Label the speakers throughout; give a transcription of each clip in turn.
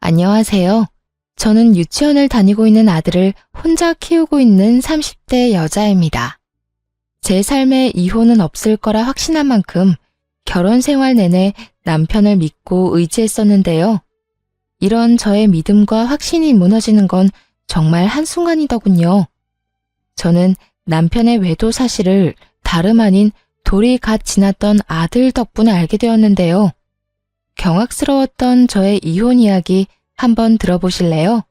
Speaker 1: 안녕하세요. 저는 유치원을 다니고 있는 아들을 혼자 키우고 있는 30대 여자입니다. 제 삶에 이혼은 없을 거라 확신한 만큼 결혼 생활 내내 남편을 믿고 의지했었는데요. 이런 저의 믿음과 확신이 무너지는 건 정말 한순간이더군요. 저는 남편의 외도 사실을 다름 아닌 돌이 갓 지났던 아들 덕분에 알게 되었는데요. 경악스러웠던 저의 이혼 이야기 한번 들어보실래요?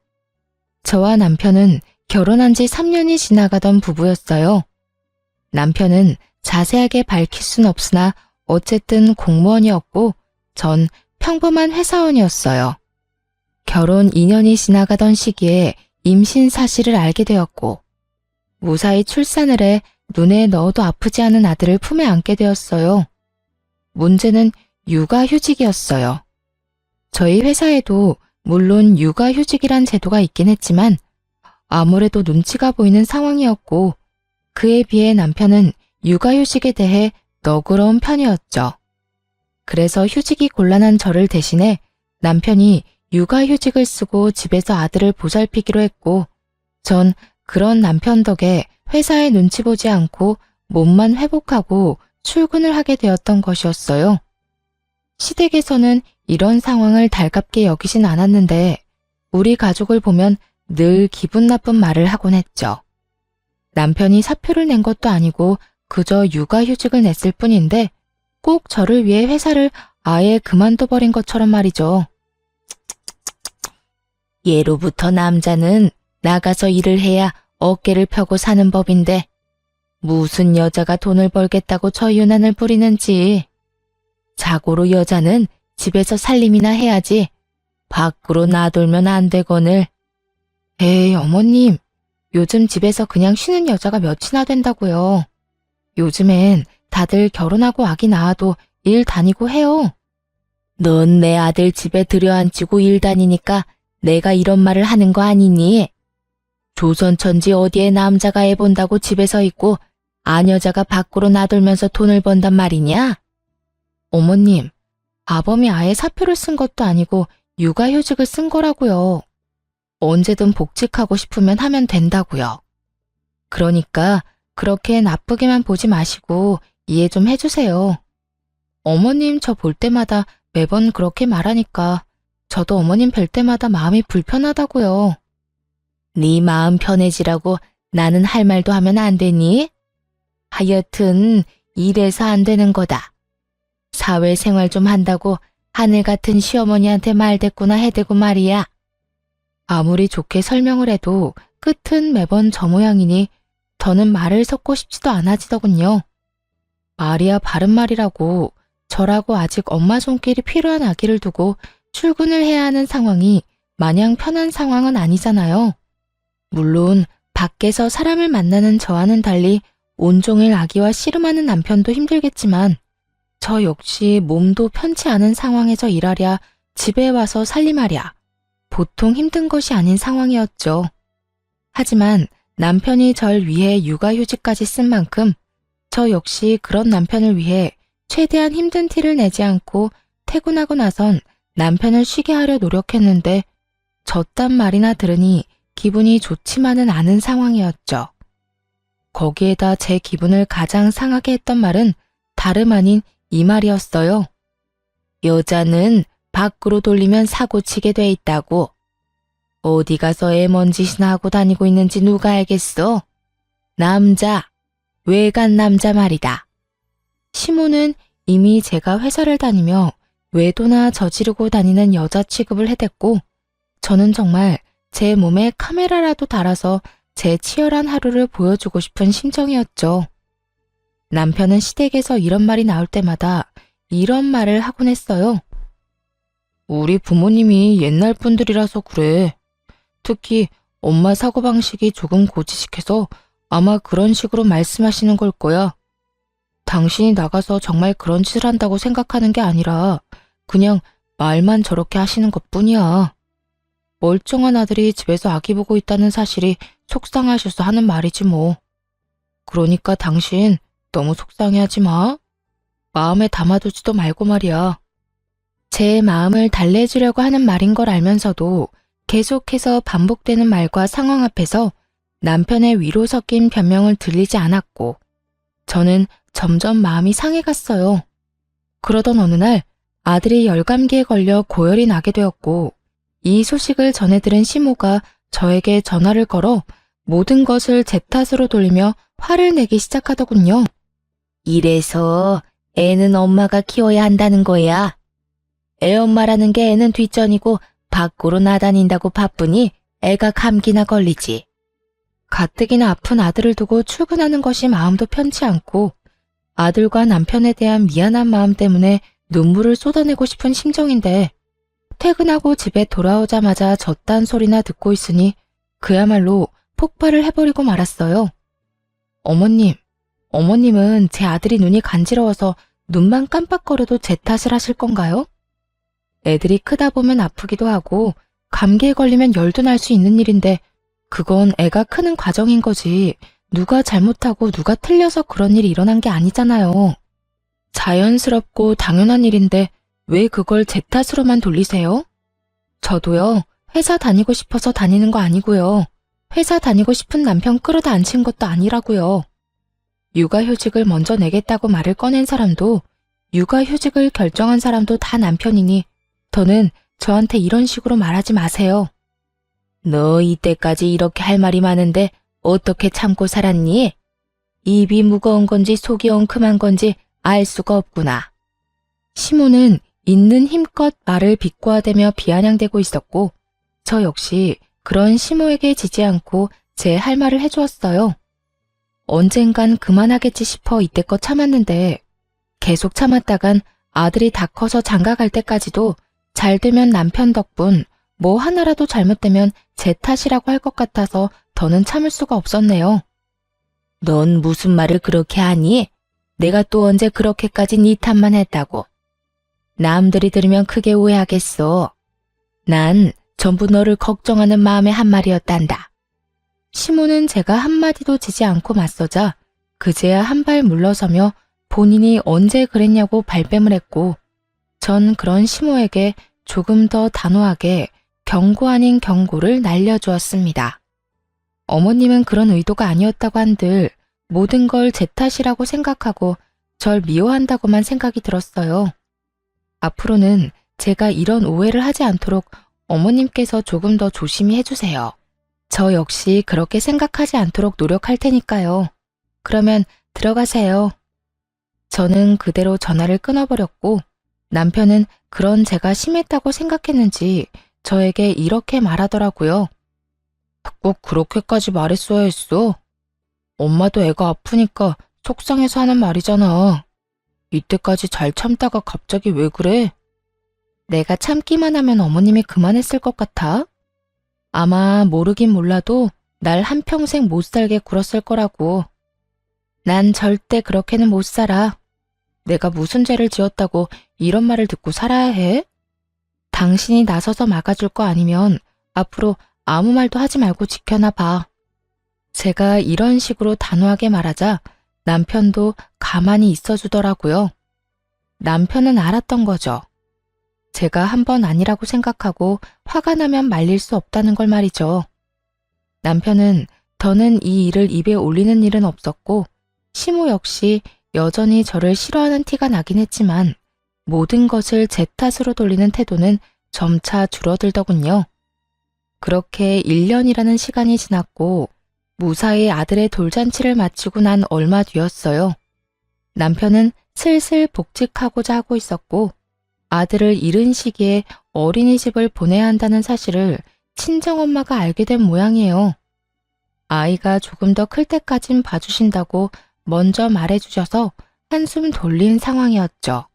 Speaker 1: 저와 남편은 결혼한 지 3년이 지나가던 부부였어요. 남편은 자세하게 밝힐 순 없으나 어쨌든 공무원이었고 전 평범한 회사원이었어요. 결혼 2년이 지나가던 시기에 임신 사실을 알게 되었고 무사히 출산을 해 눈에 넣어도 아프지 않은 아들을 품에 안게 되었어요. 문제는 육아휴직이었어요. 저희 회사에도 물론 육아휴직이란 제도가 있긴 했지만 아무래도 눈치가 보이는 상황이었고 그에 비해 남편은 육아휴직에 대해 너그러운 편이었죠. 그래서 휴직이 곤란한 저를 대신해 남편이 육아휴직을 쓰고 집에서 아들을 보살피기로 했고 전 그런 남편 덕에 회사에 눈치 보지 않고 몸만 회복하고 출근을 하게 되었던 것이었어요. 시댁에서는 이런 상황을 달갑게 여기진 않았는데 우리 가족을 보면 늘 기분 나쁜 말을 하곤 했죠. 남편이 사표를 낸 것도 아니고 그저 육아휴직을 냈을 뿐인데 꼭 저를 위해 회사를 아예 그만둬버린 것처럼 말이죠. 예로부터 남자는 나가서 일을 해야 어깨를 펴고 사는 법인데 무슨 여자가 돈을 벌겠다고 저 유난을 부리는지. 자고로 여자는 집에서 살림이나 해야지 밖으로 나돌면 안 되거늘. 에이 어머님, 요즘 집에서 그냥 쉬는 여자가 몇이나 된다고요. 요즘엔 다들 결혼하고 아기 낳아도 일 다니고 해요. 넌 내 아들 집에 들여앉히고 일 다니니까 내가 이런 말을 하는 거 아니니? 조선천지 어디에 남자가 애 본다고 집에서 있고 아녀자가 밖으로 나돌면서 돈을 번단 말이냐? 어머님, 아범이 아예 사표를 쓴 것도 아니고 육아휴직을 쓴 거라고요. 언제든 복직하고 싶으면 하면 된다고요. 그러니까 그렇게 나쁘게만 보지 마시고 이해 좀 해주세요. 어머님 저 볼 때마다 매번 그렇게 말하니까 저도 어머님 뵐 때마다 마음이 불편하다고요. 네 마음 편해지라고 나는 할 말도 하면 안 되니? 하여튼 이래서 안 되는 거다. 사회생활 좀 한다고 하늘 같은 시어머니한테 말대꾸나 해대고 말이야. 아무리 좋게 설명을 해도 끝은 매번 저 모양이니 저는 말을 섞고 싶지도 않아지더군요. 말이야 바른 말이라고 저라고 아직 엄마 손길이 필요한 아기를 두고 출근을 해야 하는 상황이 마냥 편한 상황은 아니잖아요. 물론 밖에서 사람을 만나는 저와는 달리 온종일 아기와 씨름하는 남편도 힘들겠지만 저 역시 몸도 편치 않은 상황에서 일하랴 집에 와서 살림하랴 보통 힘든 것이 아닌 상황이었죠. 하지만 남편이 절 위해 육아휴직까지 쓴 만큼 저 역시 그런 남편을 위해 최대한 힘든 티를 내지 않고 퇴근하고 나선 남편을 쉬게 하려 노력했는데 저딴 말이나 들으니 기분이 좋지만은 않은 상황이었죠. 거기에다 제 기분을 가장 상하게 했던 말은 다름 아닌 이 말이었어요. 여자는 밖으로 돌리면 사고치게 돼 있다고. 어디 가서 애 뭔 짓이나 하고 다니고 있는지 누가 알겠어? 남자, 외간 남자 말이다. 시모는 이미 제가 회사를 다니며 외도나 저지르고 다니는 여자 취급을 해댔고 저는 정말 제 몸에 카메라라도 달아서 제 치열한 하루를 보여주고 싶은 심정이었죠. 남편은 시댁에서 이런 말이 나올 때마다 이런 말을 하곤 했어요. 우리 부모님이 옛날 분들이라서 그래. 특히 엄마 사고방식이 조금 고지식해서 아마 그런 식으로 말씀하시는 걸 거야. 당신이 나가서 정말 그런 짓을 한다고 생각하는 게 아니라 그냥 말만 저렇게 하시는 것뿐이야. 멀쩡한 아들이 집에서 아기 보고 있다는 사실이 속상하셔서 하는 말이지 뭐. 그러니까 당신 너무 속상해하지 마. 마음에 담아두지도 말고 말이야. 제 마음을 달래주려고 하는 말인 걸 알면서도 계속해서 반복되는 말과 상황 앞에서 남편의 위로 섞인 변명을 들리지 않았고 저는 점점 마음이 상해갔어요. 그러던 어느 날 아들이 열감기에 걸려 고열이 나게 되었고 이 소식을 전해 들은 시모가 저에게 전화를 걸어 모든 것을 제 탓으로 돌리며 화를 내기 시작하더군요. 이래서 애는 엄마가 키워야 한다는 거야. 애 엄마라는 게 애는 뒷전이고 밖으로 나다닌다고 바쁘니 애가 감기나 걸리지. 가뜩이나 아픈 아들을 두고 출근하는 것이 마음도 편치 않고 아들과 남편에 대한 미안한 마음 때문에 눈물을 쏟아내고 싶은 심정인데 퇴근하고 집에 돌아오자마자 저딴 소리나 듣고 있으니 그야말로 폭발을 해버리고 말았어요. 어머님은 제 아들이 눈이 간지러워서 눈만 깜빡거려도 제 탓을 하실 건가요? 애들이 크다 보면 아프기도 하고 감기에 걸리면 열도 날 수 있는 일인데 그건 애가 크는 과정인 거지 누가 잘못하고 누가 틀려서 그런 일이 일어난 게 아니잖아요. 자연스럽고 당연한 일인데 왜 그걸 제 탓으로만 돌리세요? 저도요, 회사 다니고 싶어서 다니는 거 아니고요. 회사 다니고 싶은 남편 끌어다 앉힌 것도 아니라고요. 육아휴직을 먼저 내겠다고 말을 꺼낸 사람도 육아휴직을 결정한 사람도 다 남편이니 더는 저한테 이런 식으로 말하지 마세요. 너 이때까지 이렇게 할 말이 많은데 어떻게 참고 살았니? 입이 무거운 건지 속이 엉큼한 건지 알 수가 없구나. 시모는 있는 힘껏 말을 비꼬아대며 비아냥대고 있었고 저 역시 그런 시모에게 지지 않고 제 할 말을 해주었어요. 언젠간 그만하겠지 싶어 이때껏 참았는데 계속 참았다간 아들이 다 커서 장가 갈 때까지도 잘 되면 남편 덕분 뭐 하나라도 잘못되면 제 탓이라고 할 것 같아서 더는 참을 수가 없었네요. 넌 무슨 말을 그렇게 하니? 내가 또 언제 그렇게까지 네 탓만 했다고. 남들이 들으면 크게 오해하겠어. 난 전부 너를 걱정하는 마음의 한 말이었단다. 시모는 제가 한마디도 지지 않고 맞서자 그제야 한 발 물러서며 본인이 언제 그랬냐고 발뺌을 했고 전 그런 시모에게 조금 더 단호하게 경고 아닌 경고를 날려주었습니다. 어머님은 그런 의도가 아니었다고 한들 모든 걸 제 탓이라고 생각하고 절 미워한다고만 생각이 들었어요. 앞으로는 제가 이런 오해를 하지 않도록 어머님께서 조금 더 조심히 해주세요. 저 역시 그렇게 생각하지 않도록 노력할 테니까요. 그러면 들어가세요. 저는 그대로 전화를 끊어버렸고 남편은 그런 제가 심했다고 생각했는지 저에게 이렇게 말하더라고요. 꼭 그렇게까지 말했어야 했어. 엄마도 애가 아프니까 속상해서 하는 말이잖아. 이때까지 잘 참다가 갑자기 왜 그래? 내가 참기만 하면 어머님이 그만했을 것 같아? 아마 모르긴 몰라도 날 한평생 못 살게 굴었을 거라고. 난 절대 그렇게는 못 살아. 내가 무슨 죄를 지었다고 이런 말을 듣고 살아야 해? 당신이 나서서 막아줄 거 아니면 앞으로 아무 말도 하지 말고 지켜나 봐. 제가 이런 식으로 단호하게 말하자 남편도 가만히 있어주더라고요. 남편은 알았던 거죠. 제가 한 번 아니라고 생각하고 화가 나면 말릴 수 없다는 걸 말이죠. 남편은 더는 이 일을 입에 올리는 일은 없었고 시모 역시 여전히 저를 싫어하는 티가 나긴 했지만 모든 것을 제 탓으로 돌리는 태도는 점차 줄어들더군요. 그렇게 1년이라는 시간이 지났고 무사히 아들의 돌잔치를 마치고 난 얼마 뒤였어요. 남편은 슬슬 복직하고자 하고 있었고 아들을 잃은 시기에 어린이집을 보내야 한다는 사실을 친정엄마가 알게 된 모양이에요. 아이가 조금 더 클 때까진 봐주신다고 먼저 말해주셔서 한숨 돌린 상황이었죠.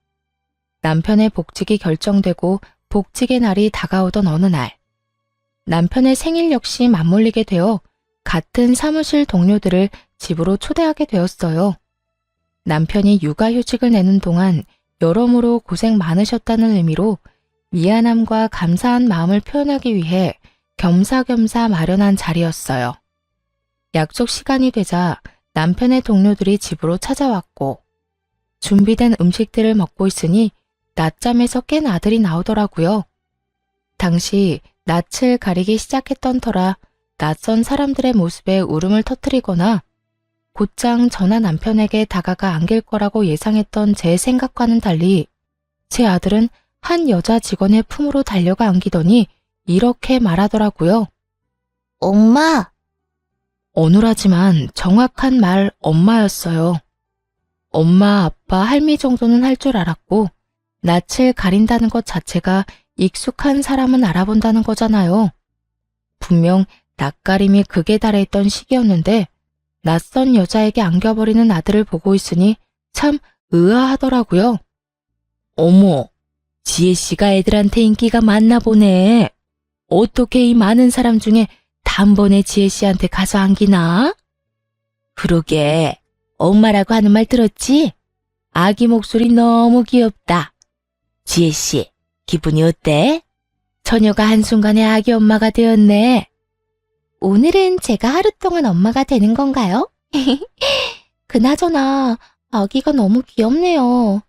Speaker 1: 남편의 복직이 결정되고 복직의 날이 다가오던 어느 날 남편의 생일 역시 맞물리게 되어 같은 사무실 동료들을 집으로 초대하게 되었어요. 남편이 육아휴직을 내는 동안 여러모로 고생 많으셨다는 의미로 미안함과 감사한 마음을 표현하기 위해 겸사겸사 마련한 자리였어요. 약속 시간이 되자 남편의 동료들이 집으로 찾아왔고 준비된 음식들을 먹고 있으니 낮잠에서 깬 아들이 나오더라고요. 당시 낯을 가리기 시작했던 터라 낯선 사람들의 모습에 울음을 터뜨리거나 곧장 전화 남편에게 다가가 안길 거라고 예상했던 제 생각과는 달리 제 아들은 한 여자 직원의 품으로 달려가 안기더니 이렇게 말하더라고요. 엄마! 어눌하지만 정확한 말 엄마였어요. 엄마, 아빠, 할미 정도는 할 줄 알았고 낯을 가린다는 것 자체가 익숙한 사람은 알아본다는 거잖아요. 분명 낯가림이 극에 달해있던 시기였는데 낯선 여자에게 안겨버리는 아들을 보고 있으니 참 의아하더라고요. 어머, 지혜씨가 애들한테 인기가 많나 보네. 어떻게 이 많은 사람 중에 단번에 지혜씨한테 가서 안기나? 그러게, 엄마라고 하는 말 들었지? 아기 목소리 너무 귀엽다. 지혜씨, 기분이 어때? 처녀가 한순간에 아기 엄마가 되었네. 오늘은 제가 하루 동안 엄마가 되는 건가요? 그나저나 아기가 너무 귀엽네요.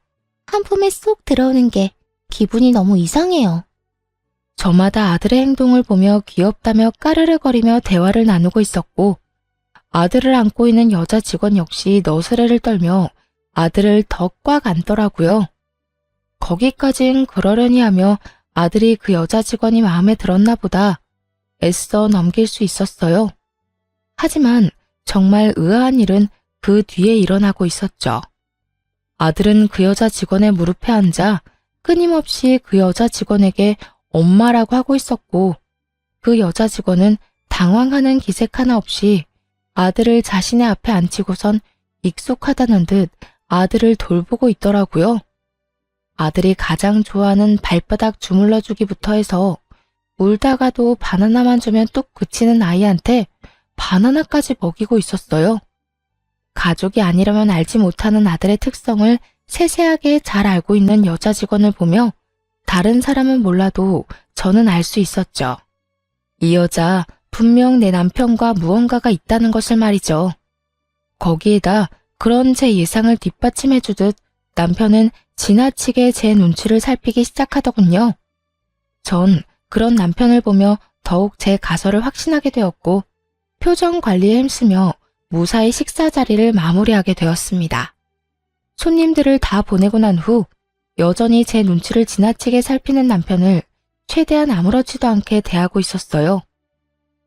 Speaker 1: 한 품에 쏙 들어오는 게 기분이 너무 이상해요. 저마다 아들의 행동을 보며 귀엽다며 까르르거리며 대화를 나누고 있었고 아들을 안고 있는 여자 직원 역시 너스레를 떨며 아들을 더 꽉 안더라고요. 거기까진 그러려니 하며 아들이 그 여자 직원이 마음에 들었나 보다 애써 넘길 수 있었어요. 하지만 정말 의아한 일은 그 뒤에 일어나고 있었죠. 아들은 그 여자 직원의 무릎에 앉아 끊임없이 그 여자 직원에게 엄마라고 하고 있었고 그 여자 직원은 당황하는 기색 하나 없이 아들을 자신의 앞에 앉히고선 익숙하다는 듯 아들을 돌보고 있더라고요. 아들이 가장 좋아하는 발바닥 주물러주기부터 해서 울다가도 바나나만 주면 뚝 그치는 아이한테 바나나까지 먹이고 있었어요. 가족이 아니라면 알지 못하는 아들의 특성을 세세하게 잘 알고 있는 여자 직원을 보며 다른 사람은 몰라도 저는 알 수 있었죠. 이 여자 분명 내 남편과 무언가가 있다는 것을 말이죠. 거기에다 그런 제 예상을 뒷받침해주듯 남편은 지나치게 제 눈치를 살피기 시작하더군요. 전 그런 남편을 보며 더욱 제 가설을 확신하게 되었고 표정 관리에 힘쓰며 무사히 식사 자리를 마무리하게 되었습니다. 손님들을 다 보내고 난 후 여전히 제 눈치를 지나치게 살피는 남편을 최대한 아무렇지도 않게 대하고 있었어요.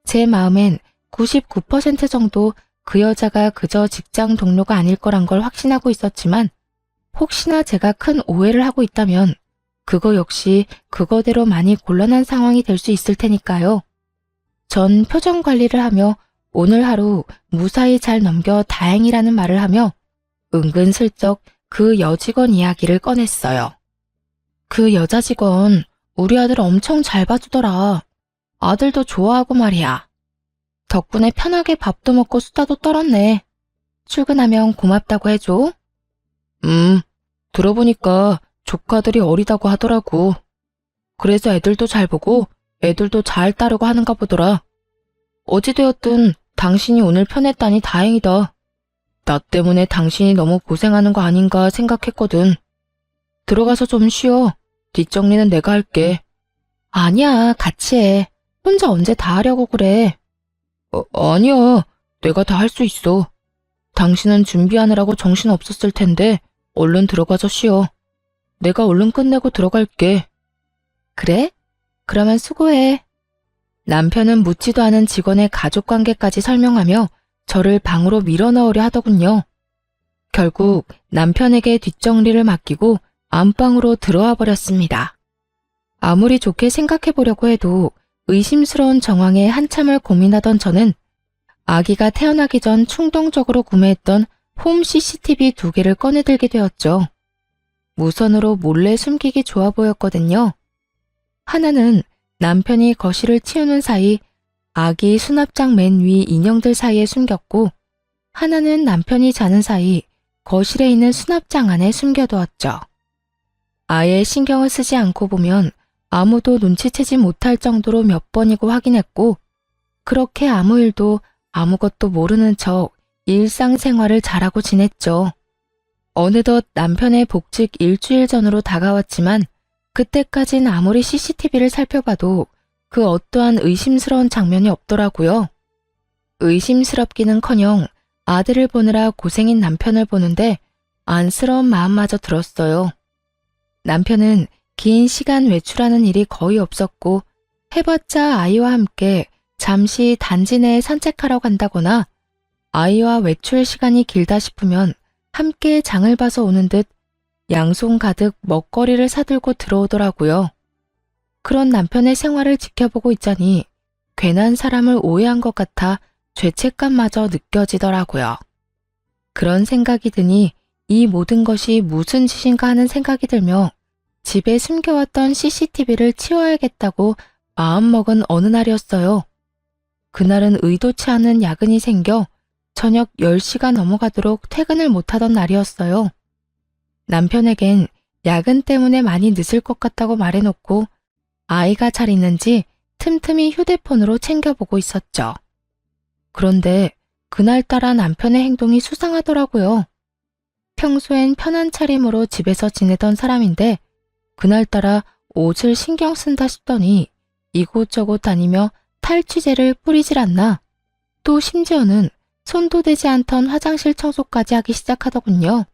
Speaker 1: 제 마음엔 99% 정도 그 여자가 그저 직장 동료가 아닐 거란 걸 확신하고 있었지만 혹시나 제가 큰 오해를 하고 있다면 그거 역시 그거대로 많이 곤란한 상황이 될 수 있을 테니까요. 전 표정 관리를 하며 오늘 하루 무사히 잘 넘겨 다행이라는 말을 하며 은근슬쩍 그 여직원 이야기를 꺼냈어요. 그 여자 직원 우리 아들 엄청 잘 봐주더라. 아들도 좋아하고 말이야. 덕분에 편하게 밥도 먹고 수다도 떨었네. 출근하면 고맙다고 해줘. 들어보니까 조카들이 어리다고 하더라고. 그래서 애들도 잘 보고 애들도 잘 따르고 하는가 보더라. 어찌되었든 당신이 오늘 편했다니 다행이다. 나 때문에 당신이 너무 고생하는 거 아닌가 생각했거든. 들어가서 좀 쉬어. 뒷정리는 내가 할게. 아니야, 같이 해. 혼자 언제 다 하려고 그래. 아니야. 내가 다 할 수 있어. 당신은 준비하느라고 정신 없었을 텐데 얼른 들어가서 쉬어. 내가 얼른 끝내고 들어갈게. 그래? 그러면 수고해. 남편은 묻지도 않은 직원의 가족관계까지 설명하며 저를 방으로 밀어넣으려 하더군요. 결국 남편에게 뒷정리를 맡기고 안방으로 들어와 버렸습니다. 아무리 좋게 생각해보려고 해도 의심스러운 정황에 한참을 고민하던 저는 아기가 태어나기 전 충동적으로 구매했던 홈 CCTV 2개를 꺼내들게 되었죠. 무선으로 몰래 숨기기 좋아 보였거든요. 하나는 남편이 거실을 치우는 사이 아기 수납장 맨 위 인형들 사이에 숨겼고 하나는 남편이 자는 사이 거실에 있는 수납장 안에 숨겨두었죠. 아예 신경을 쓰지 않고 보면 아무도 눈치채지 못할 정도로 몇 번이고 확인했고 그렇게 아무 일도 아무것도 모르는 척 일상생활을 잘하고 지냈죠. 어느덧 남편의 복직 일주일 전으로 다가왔지만 그때까진 아무리 CCTV를 살펴봐도 그 어떠한 의심스러운 장면이 없더라고요. 의심스럽기는커녕 아들을 보느라 고생인 남편을 보는데 안쓰러운 마음마저 들었어요. 남편은 긴 시간 외출하는 일이 거의 없었고 해봤자 아이와 함께 잠시 단지 내에 산책하러 간다거나 아이와 외출 시간이 길다 싶으면 함께 장을 봐서 오는 듯 양손 가득 먹거리를 사들고 들어오더라고요. 그런 남편의 생활을 지켜보고 있자니 괜한 사람을 오해한 것 같아 죄책감마저 느껴지더라고요. 그런 생각이 드니 이 모든 것이 무슨 짓인가 하는 생각이 들며 집에 숨겨왔던 CCTV를 치워야겠다고 마음먹은 어느 날이었어요. 그날은 의도치 않은 야근이 생겨 저녁 10시가 넘어가도록 퇴근을 못하던 날이었어요. 남편에겐 야근 때문에 많이 늦을 것 같다고 말해놓고 아이가 잘 있는지 틈틈이 휴대폰으로 챙겨보고 있었죠. 그런데 그날따라 남편의 행동이 수상하더라고요. 평소엔 편한 차림으로 집에서 지내던 사람인데 그날따라 옷을 신경 쓴다 싶더니 이곳저곳 다니며 탈취제를 뿌리질 않나. 또 심지어는 손도 대지 않던 화장실 청소까지 하기 시작하더군요.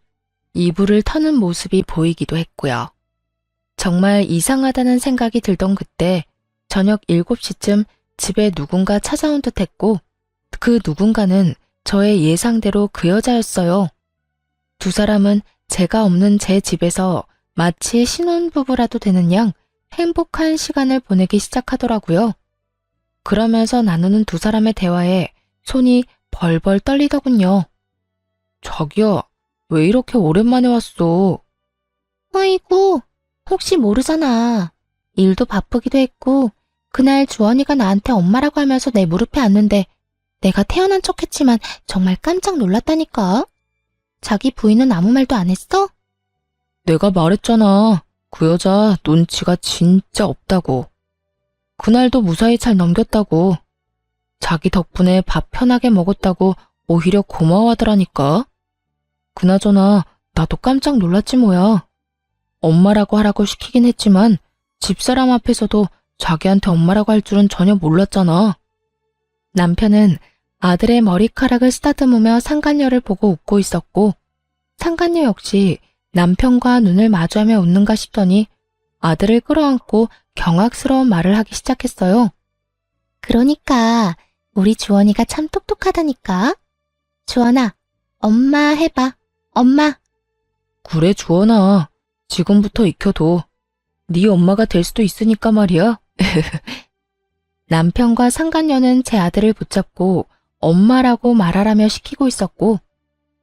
Speaker 1: 이불을 터는 모습이 보이기도 했고요. 정말 이상하다는 생각이 들던 그때 저녁 7시쯤 집에 누군가 찾아온 듯 했고 그 누군가는 저의 예상대로 그 여자였어요. 두 사람은 제가 없는 제 집에서 마치 신혼부부라도 되는 양 행복한 시간을 보내기 시작하더라고요. 그러면서 나누는 두 사람의 대화에 손이 벌벌 떨리더군요. 자기야, 왜 이렇게 오랜만에 왔어? 아이고, 혹시 모르잖아. 일도 바쁘기도 했고 그날 주원이가 나한테 엄마라고 하면서 내 무릎에 앉는데 내가 태어난 척했지만 정말 깜짝 놀랐다니까. 자기 부인은 아무 말도 안 했어? 내가 말했잖아. 그 여자 눈치가 진짜 없다고. 그날도 무사히 잘 넘겼다고. 자기 덕분에 밥 편하게 먹었다고 오히려 고마워하더라니까. 그나저나 나도 깜짝 놀랐지 뭐야. 엄마라고 하라고 시키긴 했지만 집사람 앞에서도 자기한테 엄마라고 할 줄은 전혀 몰랐잖아. 남편은 아들의 머리카락을 쓰다듬으며 상간녀를 보고 웃고 있었고 상간녀 역시 남편과 눈을 마주하며 웃는가 싶더니 아들을 끌어안고 경악스러운 말을 하기 시작했어요. 그러니까 우리 주원이가 참 똑똑하다니까. 주원아, 엄마 해봐. 엄마. 그래 주원아, 지금부터 익혀둬. 네 엄마가 될 수도 있으니까 말이야. 남편과 상간녀는 제 아들을 붙잡고 엄마라고 말하라며 시키고 있었고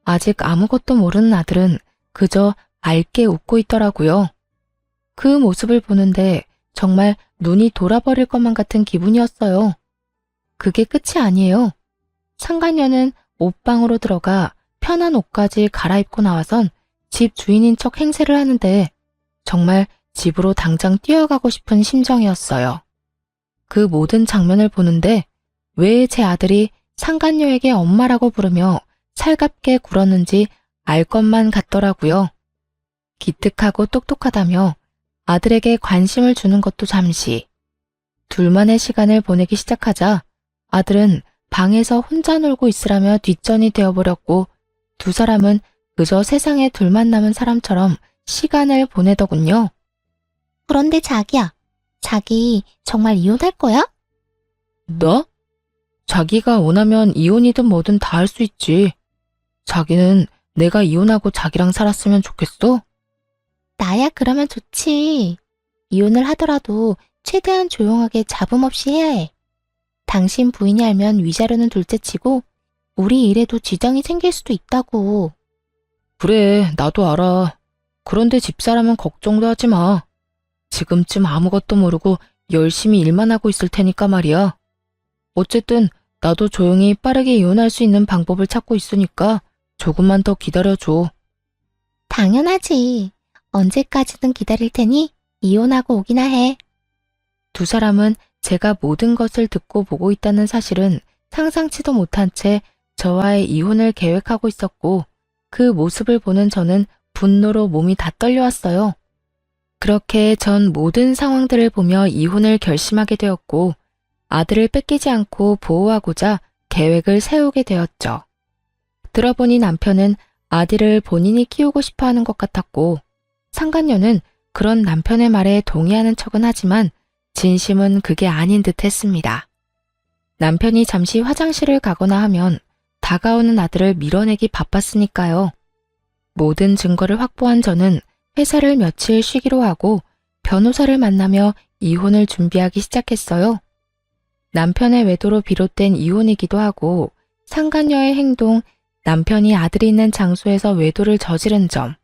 Speaker 1: 아직 아무것도 모르는 아들은 그저 맑게 웃고 있더라고요. 그 모습을 보는데 정말 눈이 돌아버릴 것만 같은 기분이었어요. 그게 끝이 아니에요. 상간녀는 옷방으로 들어가 편한 옷까지 갈아입고 나와선 집 주인인 척 행세를 하는데 정말 집으로 당장 뛰어가고 싶은 심정이었어요. 그 모든 장면을 보는데 왜 제 아들이 상간녀에게 엄마라고 부르며 살갑게 굴었는지 알 것만 같더라고요. 기특하고 똑똑하다며 아들에게 관심을 주는 것도 잠시. 둘만의 시간을 보내기 시작하자 아들은 방에서 혼자 놀고 있으라며 뒷전이 되어버렸고 두 사람은 그저 세상에 둘만 남은 사람처럼 시간을 보내더군요. 그런데 자기야, 자기 정말 이혼할 거야? 너? 자기가 원하면 이혼이든 뭐든 다 할 수 있지. 자기는 내가 이혼하고 자기랑 살았으면 좋겠어? 나야 그러면 좋지. 이혼을 하더라도 최대한 조용하게 잡음 없이 해야 해. 당신 부인이 알면 위자료는 둘째치고 우리 일에도 지장이 생길 수도 있다고. 그래, 나도 알아. 그런데 집사람은 걱정도 하지 마. 지금쯤 아무것도 모르고 열심히 일만 하고 있을 테니까 말이야. 어쨌든 나도 조용히 빠르게 이혼할 수 있는 방법을 찾고 있으니까 조금만 더 기다려줘. 당연하지. 언제까지든 기다릴 테니 이혼하고 오기나 해. 두 사람은 제가 모든 것을 듣고 보고 있다는 사실은 상상치도 못한 채 저와의 이혼을 계획하고 있었고 그 모습을 보는 저는 분노로 몸이 다 떨려왔어요. 그렇게 전 모든 상황들을 보며 이혼을 결심하게 되었고 아들을 뺏기지 않고 보호하고자 계획을 세우게 되었죠. 들어보니 남편은 아들을 본인이 키우고 싶어 하는 것 같았고 상간녀는 그런 남편의 말에 동의하는 척은 하지만 진심은 그게 아닌 듯 했습니다. 남편이 잠시 화장실을 가거나 하면 다가오는 아들을 밀어내기 바빴으니까요. 모든 증거를 확보한 저는 회사를 며칠 쉬기로 하고 변호사를 만나며 이혼을 준비하기 시작했어요. 남편의 외도로 비롯된 이혼이기도 하고 상간녀의 행동, 남편이 아들이 있는 장소에서 외도를 저지른 점,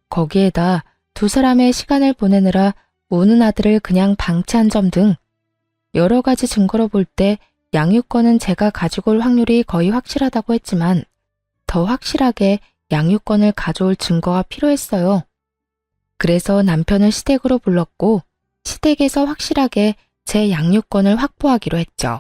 Speaker 1: 거기에다 두 사람의 시간을 보내느라 우는 아들을 그냥 방치한 점 등 여러 가지 증거로 볼 때 양육권은 제가 가지고 올 확률이 거의 확실하다고 했지만 더 확실하게 양육권을 가져올 증거가 필요했어요. 그래서 남편을 시댁으로 불렀고 시댁에서 확실하게 제 양육권을 확보하기로 했죠.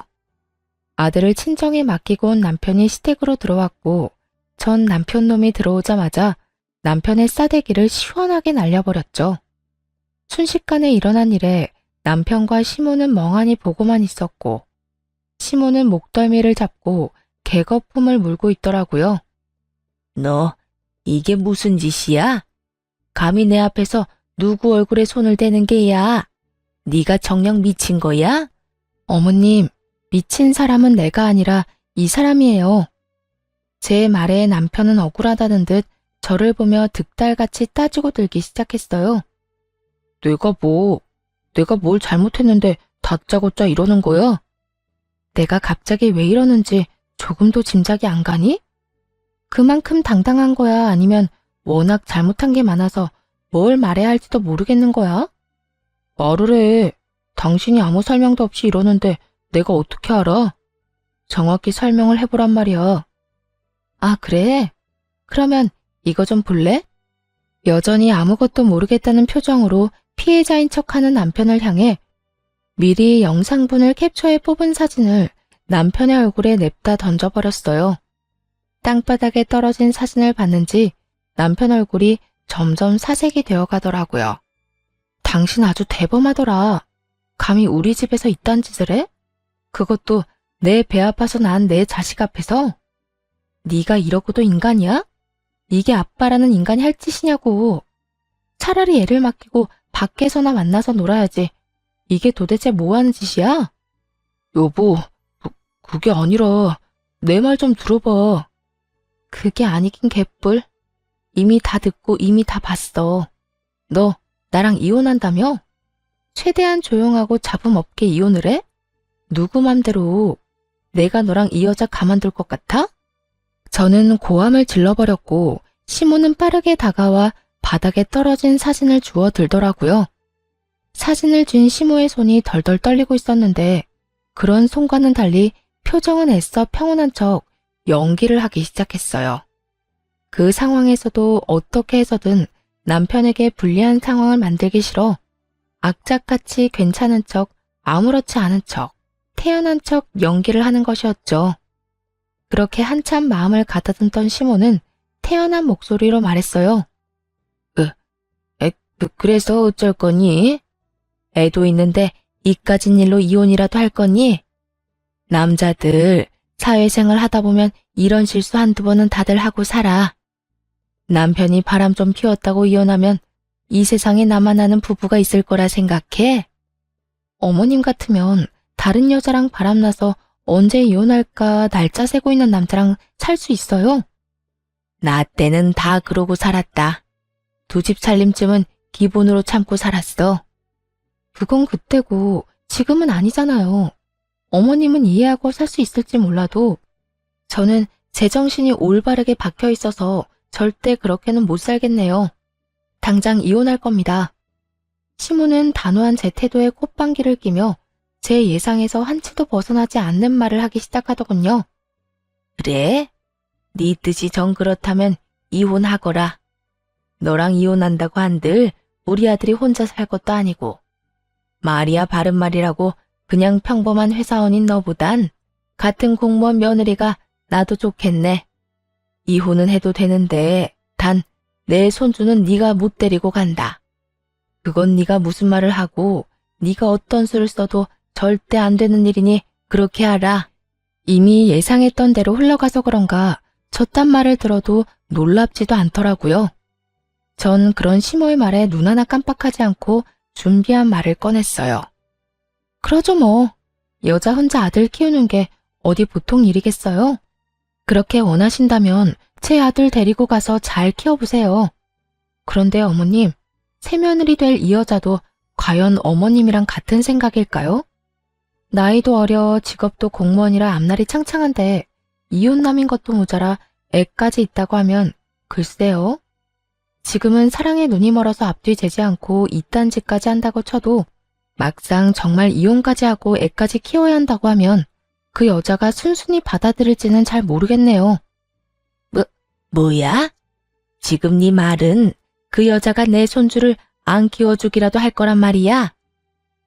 Speaker 1: 아들을 친정에 맡기고 온 남편이 시댁으로 들어왔고 전 남편 놈이 들어오자마자 남편의 싸대기를 시원하게 날려버렸죠. 순식간에 일어난 일에 남편과 시모는 멍하니 보고만 있었고 시모는 목덜미를 잡고 개거품을 물고 있더라고요. 너 이게 무슨 짓이야? 감히 내 앞에서 누구 얼굴에 손을 대는 게야? 네가 정녕 미친 거야? 어머님, 미친 사람은 내가 아니라 이 사람이에요. 제 말에 남편은 억울하다는 듯 저를 보며 득달같이 따지고 들기 시작했어요. 내가 뭘 잘못했는데 다짜고짜 이러는 거야? 내가 갑자기 왜 이러는지 조금도 짐작이 안 가니? 그만큼 당당한 거야? 아니면 워낙 잘못한 게 많아서 뭘 말해야 할지도 모르겠는 거야? 말을 해. 당신이 아무 설명도 없이 이러는데 내가 어떻게 알아? 정확히 설명을 해보란 말이야. 아, 그래? 그러면 이거 좀 볼래? 여전히 아무것도 모르겠다는 표정으로 피해자인 척하는 남편을 향해 미리 영상분을 캡처해 뽑은 사진을 남편의 얼굴에 냅다 던져버렸어요. 땅바닥에 떨어진 사진을 봤는지 남편 얼굴이 점점 사색이 되어 가더라고요. 당신 아주 대범하더라. 감히 우리 집에서 이딴 짓을 해? 그것도 내 배 아파서 난 내 자식 앞에서? 네가 이러고도 인간이야? 이게 아빠라는 인간이 할 짓이냐고. 차라리 애를 맡기고 밖에서나 만나서 놀아야지. 이게 도대체 뭐 하는 짓이야? 여보, 그게 아니라 내 말 좀 들어봐. 그게 아니긴 개뿔. 이미 다 듣고 이미 다 봤어. 너 나랑 이혼한다며? 최대한 조용하고 잡음 없게 이혼을 해? 누구 맘대로. 내가 너랑 이 여자 가만둘 것 같아? 저는 고함을 질러버렸고 시모는 빠르게 다가와 바닥에 떨어진 사진을 주워 들더라고요. 사진을 쥔 시모의 손이 덜덜 떨리고 있었는데 그런 손과는 달리 표정은 애써 평온한 척 연기를 하기 시작했어요. 그 상황에서도 어떻게 해서든 남편에게 불리한 상황을 만들기 싫어 악착같이 괜찮은 척, 아무렇지 않은 척, 태연한 척 연기를 하는 것이었죠. 그렇게 한참 마음을 가다듬던 시모는 태연한 목소리로 말했어요. 그래서 어쩔 거니? 애도 있는데 이까진 일로 이혼이라도 할 거니? 남자들 사회생활 하다 보면 이런 실수 한두 번은 다들 하고 살아. 남편이 바람 좀 피웠다고 이혼하면 이 세상에 나만 아는 부부가 있을 거라 생각해? 어머님 같으면 다른 여자랑 바람나서 언제 이혼할까 날짜 세고 있는 남자랑 살 수 있어요? 나 때는 다 그러고 살았다. 두 집 살림쯤은 기본으로 참고 살았어. 그건 그때고 지금은 아니잖아요. 어머님은 이해하고 살 수 있을지 몰라도 저는 제정신이 올바르게 박혀 있어서 절대 그렇게는 못 살겠네요. 당장 이혼할 겁니다. 시모는 단호한 제 태도에 콧방귀를 끼며 제 예상에서 한치도 벗어나지 않는 말을 하기 시작하더군요. 그래? 네 뜻이 정 그렇다면 이혼하거라. 너랑 이혼한다고 한들 우리 아들이 혼자 살 것도 아니고 말이야 바른 말이라고 그냥 평범한 회사원인 너보단 같은 공무원 며느리가 나도 좋겠네. 이혼은 해도 되는데 단 내 손주는 네가 못 데리고 간다. 그건 네가 무슨 말을 하고 네가 어떤 수를 써도 절대 안 되는 일이니 그렇게 하라. 이미 예상했던 대로 흘러가서 그런가 저딴 말을 들어도 놀랍지도 않더라고요. 전 그런 시모의 말에 눈 하나 깜빡하지 않고 준비한 말을 꺼냈어요. 그러죠 뭐. 여자 혼자 아들 키우는 게 어디 보통 일이겠어요? 그렇게 원하신다면 제 아들 데리고 가서 잘 키워보세요. 그런데 어머님, 새며느리 될 이 여자도 과연 어머님이랑 같은 생각일까요? 나이도 어려 직업도 공무원이라 앞날이 창창한데 이혼남인 것도 모자라 애까지 있다고 하면 글쎄요. 지금은 사랑에 눈이 멀어서 앞뒤 재지 않고 이딴 짓까지 한다고 쳐도 막상 정말 이혼까지 하고 애까지 키워야 한다고 하면 그 여자가 순순히 받아들일지는 잘 모르겠네요. 뭐야? 지금 네 말은 그 여자가 내 손주를 안 키워주기라도 할 거란 말이야?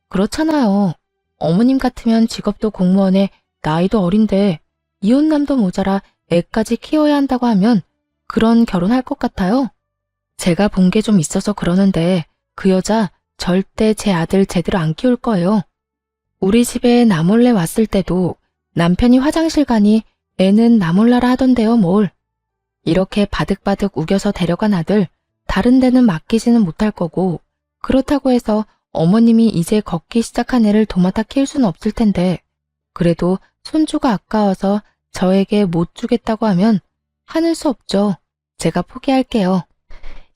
Speaker 1: 그렇잖아요. 어머님 같으면 직업도 공무원에 나이도 어린데 이혼남도 모자라 애까지 키워야 한다고 하면 그런 결혼할 것 같아요. 제가 본 게 좀 있어서 그러는데 그 여자 절대 제 아들 제대로 안 키울 거예요. 우리 집에 나 몰래 왔을 때도 남편이 화장실 가니 애는 나 몰라라 하던데요, 뭘. 이렇게 바득바득 우겨서 데려간 아들 다른 데는 맡기지는 못할 거고 그렇다고 해서 어머님이 이제 걷기 시작한 애를 도맡아 키울 수는 없을 텐데 그래도 손주가 아까워서 저에게 못 주겠다고 하면 하늘 수 없죠. 제가 포기할게요.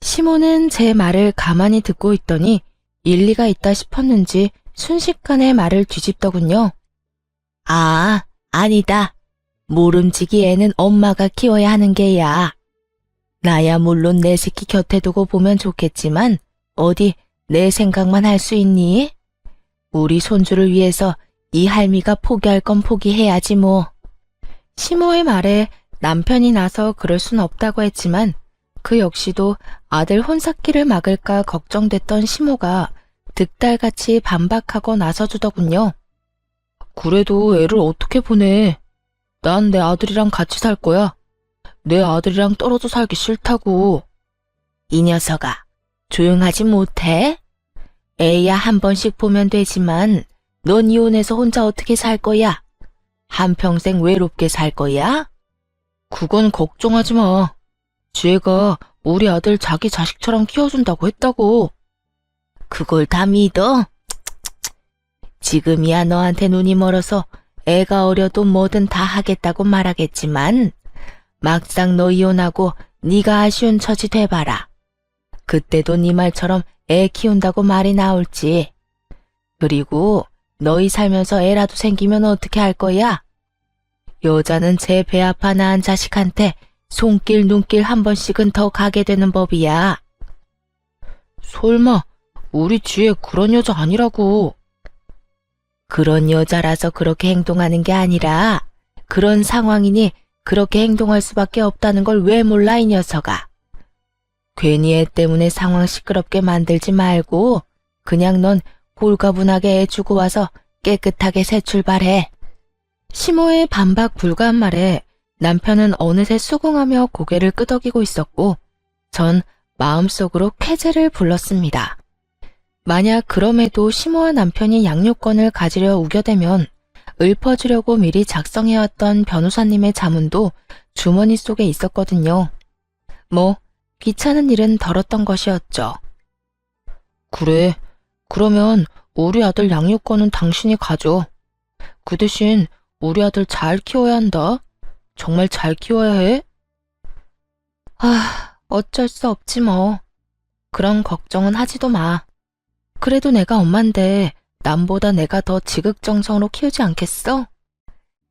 Speaker 1: 시모는 제 말을 가만히 듣고 있더니 일리가 있다 싶었는지 순식간에 말을 뒤집더군요. 아, 아니다. 모름지기 애는 엄마가 키워야 하는 게야. 나야 물론 내 새끼 곁에 두고 보면 좋겠지만 어디 내 생각만 할 수 있니? 우리 손주를 위해서 이 할미가 포기할 건 포기해야지 뭐. 시모의 말에 남편이 나서 그럴 순 없다고 했지만 그 역시도 아들 혼삭기를 막을까 걱정됐던 시모가 득달같이 반박하고 나서주더군요. 그래도 애를 어떻게 보내? 난 내 아들이랑 같이 살 거야. 내 아들이랑 떨어져 살기 싫다고. 이 녀석아, 조용하지 못해? 애야 한 번씩 보면 되지만 넌 이혼해서 혼자 어떻게 살 거야? 한평생 외롭게 살 거야? 그건 걱정하지 마. 지혜가 우리 아들 자기 자식처럼 키워준다고 했다고. 그걸 다 믿어? 지금이야 너한테 눈이 멀어서 애가 어려도 뭐든 다 하겠다고 말하겠지만 막상 너 이혼하고 네가 아쉬운 처지 돼봐라. 그때도 네 말처럼 애 키운다고 말이 나올지. 그리고 너희 살면서 애라도 생기면 어떻게 할 거야? 여자는 제 배 아파 낳은 자식한테 손길 눈길 한 번씩은 더 가게 되는 법이야. 설마 우리 지혜 그런 여자 아니라고. 그런 여자라서 그렇게 행동하는 게 아니라 그런 상황이니 그렇게 행동할 수밖에 없다는 걸 왜 몰라 이 녀석아. 괜히 애 때문에 상황 시끄럽게 만들지 말고 그냥 넌 홀가분하게 애 주고 와서 깨끗하게 새 출발해. 시모의 반박 불가한 말에 남편은 어느새 수긍하며 고개를 끄덕이고 있었고 전 마음속으로 쾌재를 불렀습니다. 만약 그럼에도 시모와 남편이 양육권을 가지려 우겨대면 읊어주려고 미리 작성해왔던 변호사님의 자문도 주머니 속에 있었거든요. 뭐 귀찮은 일은 덜었던 것이었죠. 그래, 그러면 우리 아들 양육권은 당신이 가져. 그 대신 우리 아들 잘 키워야 한다. 정말 잘 키워야 해. 어쩔 수 없지 뭐. 그런 걱정은 하지도 마. 그래도 내가 엄만데 남보다 내가 더 지극정성으로 키우지 않겠어?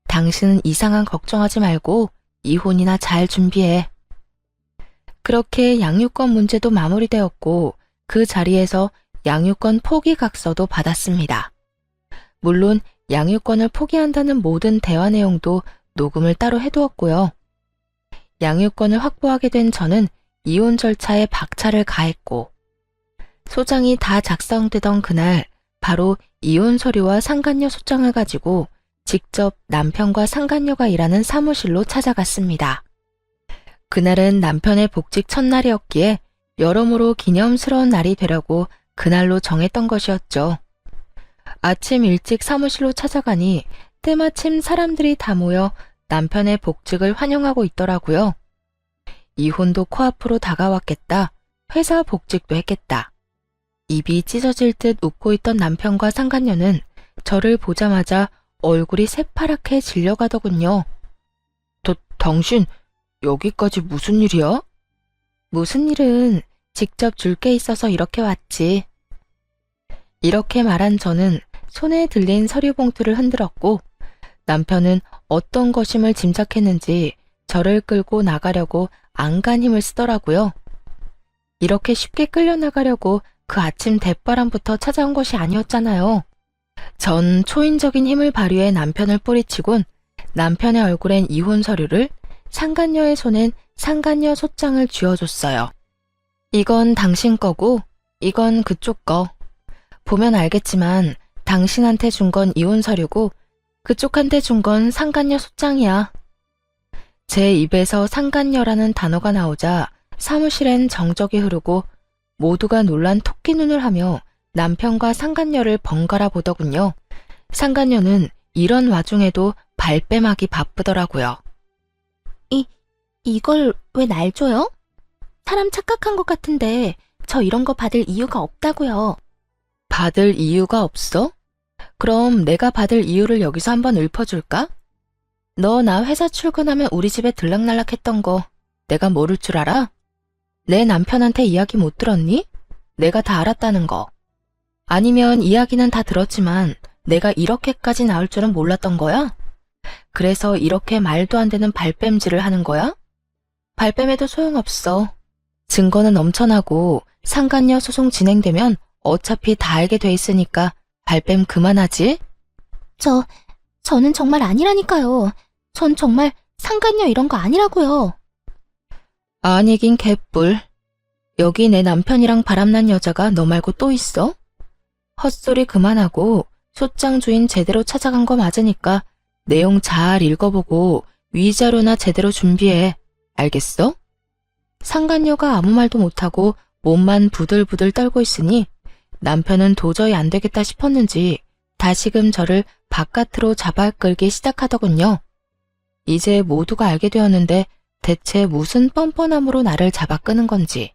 Speaker 1: 당신은 이상한 걱정하지 말고 이혼이나 잘 준비해. 그렇게 양육권 문제도 마무리되었고 그 자리에서 양육권 포기 각서도 받았습니다. 물론 양육권을 포기한다는 모든 대화 내용도 녹음을 따로 해두었고요. 양육권을 확보하게 된 저는 이혼 절차에 박차를 가했고 소장이 다 작성되던 그날 바로 이혼 서류와 상간녀 소장을 가지고 직접 남편과 상간녀가 일하는 사무실로 찾아갔습니다. 그날은 남편의 복직 첫날이었기에 여러모로 기념스러운 날이 되려고 그날로 정했던 것이었죠. 아침 일찍 사무실로 찾아가니 때마침 사람들이 다 모여 남편의 복직을 환영하고 있더라고요. 이혼도 코앞으로 다가왔겠다. 회사 복직도 했겠다. 입이 찢어질 듯 웃고 있던 남편과 상간녀는 저를 보자마자 얼굴이 새파랗게 질려가더군요. 당신 여기까지 무슨 일이야? 무슨 일은 직접 줄 게 있어서 이렇게 왔지. 이렇게 말한 저는 손에 들린 서류 봉투를 흔들었고 남편은 어떤 것임을 짐작했는지 저를 끌고 나가려고 안간 힘을 쓰더라고요. 이렇게 쉽게 끌려나가려고 그 아침 대바람부터 찾아온 것이 아니었잖아요. 전 초인적인 힘을 발휘해 남편을 뿌리치곤 남편의 얼굴엔 이혼 서류를, 상간녀의 손엔 상간녀 소장을 쥐어줬어요. 이건 당신 거고 이건 그쪽 거. 보면 알겠지만 당신한테 준 건 이혼 서류고 그쪽한테 준 건 상간녀 소장이야. 제 입에서 상간녀라는 단어가 나오자 사무실엔 정적이 흐르고 모두가 놀란 토끼 눈을 하며 남편과 상간녀를 번갈아 보더군요. 상간녀는 이런 와중에도 발뺌하기 바쁘더라고요. 이걸 왜 날 줘요? 사람 착각한 것 같은데 저 이런 거 받을 이유가 없다고요. 받을 이유가 없어? 그럼 내가 받을 이유를 여기서 한번 읊어줄까? 너 나 회사 출근하면 우리 집에 들락날락 했던 거 내가 모를 줄 알아? 내 남편한테 이야기 못 들었니? 내가 다 알았다는 거. 아니면 이야기는 다 들었지만 내가 이렇게까지 나올 줄은 몰랐던 거야? 그래서 이렇게 말도 안 되는 발뺌질을 하는 거야? 발뺌해도 소용없어. 증거는 넘쳐나고 상간녀 소송 진행되면 어차피 다 알게 돼 있으니까 발뺌 그만하지? 저는 정말 아니라니까요. 전 정말 상간녀 이런 거 아니라고요. 아니긴 개뿔. 여기 내 남편이랑 바람난 여자가 너 말고 또 있어? 헛소리 그만하고 소장 주인 제대로 찾아간 거 맞으니까 내용 잘 읽어보고 위자료나 제대로 준비해. 알겠어? 상간녀가 아무 말도 못하고 몸만 부들부들 떨고 있으니 남편은 도저히 안 되겠다 싶었는지 다시금 저를 바깥으로 잡아 끌기 시작하더군요. 이제 모두가 알게 되었는데 대체 무슨 뻔뻔함으로 나를 잡아 끄는 건지.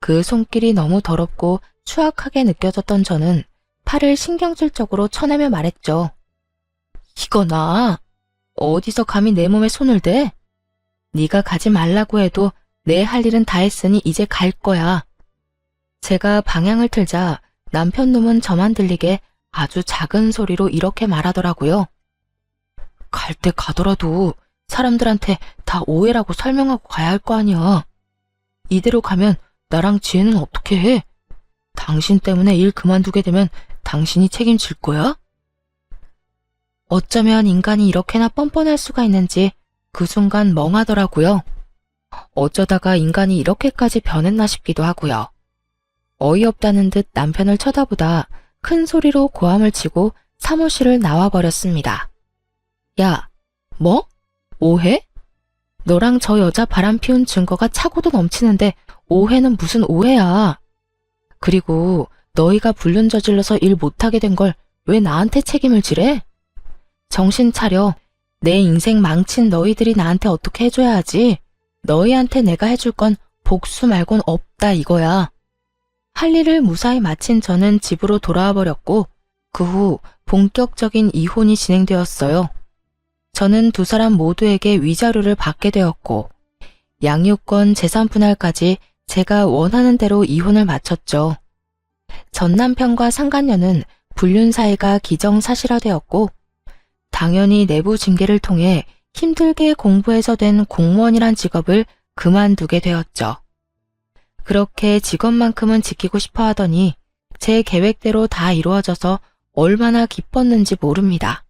Speaker 1: 그 손길이 너무 더럽고 추악하게 느껴졌던 저는 팔을 신경질적으로 쳐내며 말했죠. 이거나 어디서 감히 내 몸에 손을 대? 네가 가지 말라고 해도 내 할 일은 다 했으니 이제 갈 거야. 제가 방향을 틀자 남편 놈은 저만 들리게 아주 작은 소리로 이렇게 말하더라고요. 갈 때 가더라도 사람들한테 다 오해라고 설명하고 가야 할 거 아니야. 이대로 가면 나랑 지혜는 어떻게 해? 당신 때문에 일 그만두게 되면 당신이 책임질 거야? 어쩌면 인간이 이렇게나 뻔뻔할 수가 있는지 그 순간 멍하더라고요. 어쩌다가 인간이 이렇게까지 변했나 싶기도 하고요. 어이없다는 듯 남편을 쳐다보다 큰 소리로 고함을 치고 사무실을 나와버렸습니다. 야, 뭐? 오해? 너랑 저 여자 바람 피운 증거가 차고도 넘치는데 오해는 무슨 오해야. 그리고 너희가 불륜 저질러서 일 못하게 된 걸 왜 나한테 책임을 지래? 정신 차려. 내 인생 망친 너희들이 나한테 어떻게 해줘야 하지. 너희한테 내가 해줄 건 복수 말곤 없다 이거야. 할 일을 무사히 마친 저는 집으로 돌아와 버렸고 그 후 본격적인 이혼이 진행되었어요. 저는 두 사람 모두에게 위자료를 받게 되었고 양육권 재산 분할까지 제가 원하는 대로 이혼을 마쳤죠. 전 남편과 상간녀는 불륜 사이가 기정사실화되었고 당연히 내부 징계를 통해 힘들게 공부해서 된 공무원이란 직업을 그만두게 되었죠. 그렇게 직업만큼은 지키고 싶어 하더니 제 계획대로 다 이루어져서 얼마나 기뻤는지 모릅니다.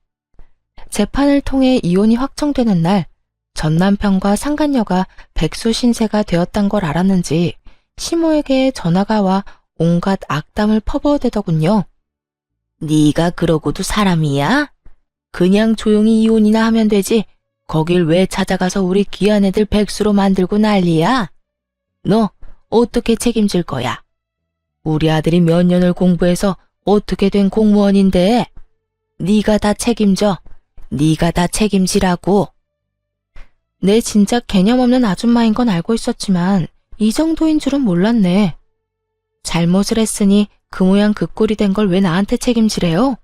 Speaker 1: 재판을 통해 이혼이 확정되는 날 전 남편과 상간녀가 백수신세가 되었단 걸 알았는지 시모에게 전화가 와 온갖 악담을 퍼부어대더군요. 네가 그러고도 사람이야? 그냥 조용히 이혼이나 하면 되지. 거길 왜 찾아가서 우리 귀한 애들 백수로 만들고 난리야? 너 어떻게 책임질 거야? 우리 아들이 몇 년을 공부해서 어떻게 된 공무원인데? 네가 다 책임져. 네가 다 책임지라고. 내 진짜 개념 없는 아줌마인 건 알고 있었지만 이 정도인 줄은 몰랐네. 잘못을 했으니 그 모양 그 꼴이 된 걸 왜 나한테 책임지래요?